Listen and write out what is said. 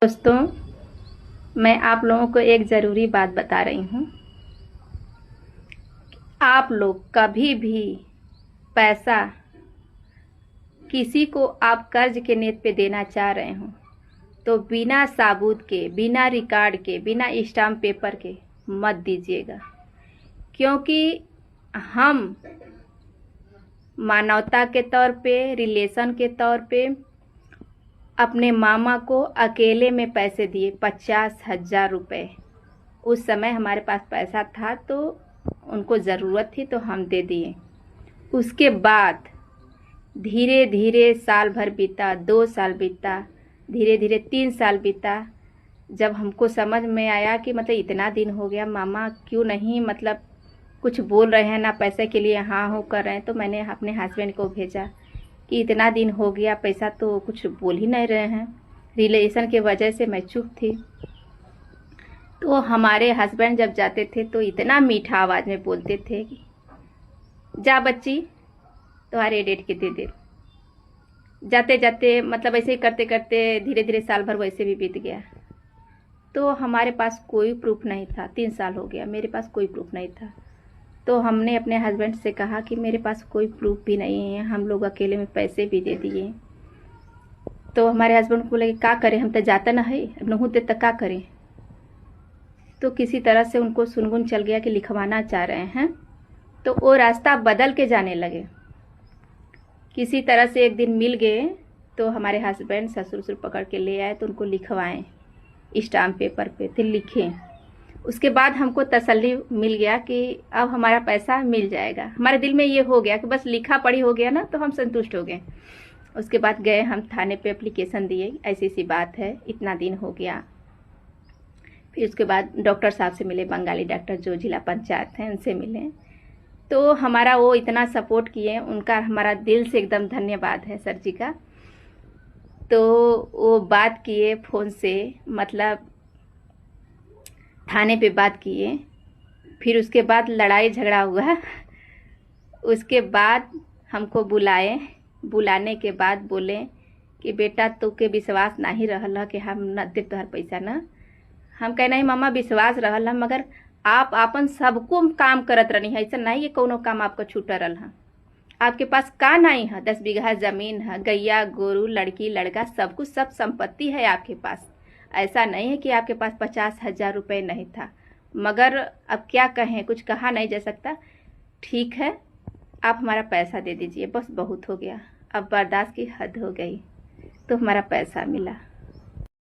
दोस्तों, मैं आप लोगों को एक ज़रूरी बात बता रही हूँ। आप लोग कभी भी पैसा किसी को आप कर्ज के नेत पे देना चाह रहे हो तो बिना साबूत के, बिना रिकॉर्ड के, बिना स्टाम्प पेपर के मत दीजिएगा, क्योंकि हम मानवता के तौर पे, रिलेशन के तौर पे अपने मामा को अकेले में पैसे दिए 50,000 रुपये। उस समय हमारे पास पैसा था तो उनको ज़रूरत थी तो हम दे दिए। उसके बाद धीरे धीरे साल भर बीता, 2 साल बीता, धीरे धीरे 3 साल बीता। जब हमको समझ में आया कि मतलब इतना दिन हो गया, मामा क्यों नहीं मतलब कुछ बोल रहे हैं, ना पैसे के लिए हाँ हो कर रहे हैं, तो मैंने अपने हस्बैंड को भेजा कि इतना दिन हो गया, पैसा तो कुछ बोल ही नहीं रहे हैं। रिलेशन के वजह से मैं चुप थी। तो हमारे हस्बैंड जब जाते थे तो इतना मीठा आवाज़ में बोलते थे कि जा बच्ची, तुम्हारे डेट के दे। जाते जाते मतलब ऐसे ही करते करते धीरे धीरे साल भर वैसे भी बीत गया। तो हमारे पास कोई प्रूफ नहीं था। 3 साल हो गया, मेरे पास कोई प्रूफ नहीं था। तो हमने अपने हस्बैंड से कहा कि मेरे पास कोई प्रूफ भी नहीं है, हम लोग अकेले में पैसे भी दे दिए। तो हमारे हस्बैंड को बोले क्या करें, हम तो जाता ना है, न होते तो क्या करें। तो किसी तरह से उनको सुनगुन चल गया कि लिखवाना चाह रहे हैं, तो वो रास्ता बदल के जाने लगे। किसी तरह से एक दिन मिल गए तो हमारे हस्बैंड ससुर पकड़ के ले आए, तो उनको लिखवाएं स्टाम्प पेपर पे, फिर लिखें। उसके बाद हमको तसल्ली मिल गया कि अब हमारा पैसा मिल जाएगा। हमारे दिल में ये हो गया कि बस लिखा पढ़ी हो गया ना, तो हम संतुष्ट हो गए। उसके बाद गए हम थाने पे एप्लीकेशन दिए, ऐसी सी बात है, इतना दिन हो गया। फिर उसके बाद डॉक्टर साहब से मिले, बंगाली डॉक्टर जो जिला पंचायत हैं उनसे मिले। तो हमारा वो इतना सपोर्ट किए, उनका हमारा दिल से एकदम धन्यवाद है सर जी का। तो वो बात किए फ़ोन से, मतलब थाने पे बात किए। फिर उसके बाद लड़ाई झगड़ा हुआ। उसके बाद हमको बुलाए, बुलाने के बाद बोले कि बेटा तुके विश्वास नहीं रहल कि हम न दे तोहर पैसा ना। हम कहे नहीं मामा, विश्वास रहल, मगर आप अपन सबको काम करत रहनी है, ऐसा नहीं है कोनो काम आपको छूट रहल है। आपके पास का नहीं है, 10 बीघा ज़मीन है, गैया गोरू, लड़की लड़का सब कुछ, सब संपत्ति है आपके पास। ऐसा नहीं है कि आपके पास 50,000 रुपये नहीं था। मगर अब क्या कहें, कुछ कहा नहीं जा सकता। ठीक है, आप हमारा पैसा दे दीजिए, बस बहुत हो गया, अब बर्दाश्त की हद हो गई। तो हमारा पैसा मिला।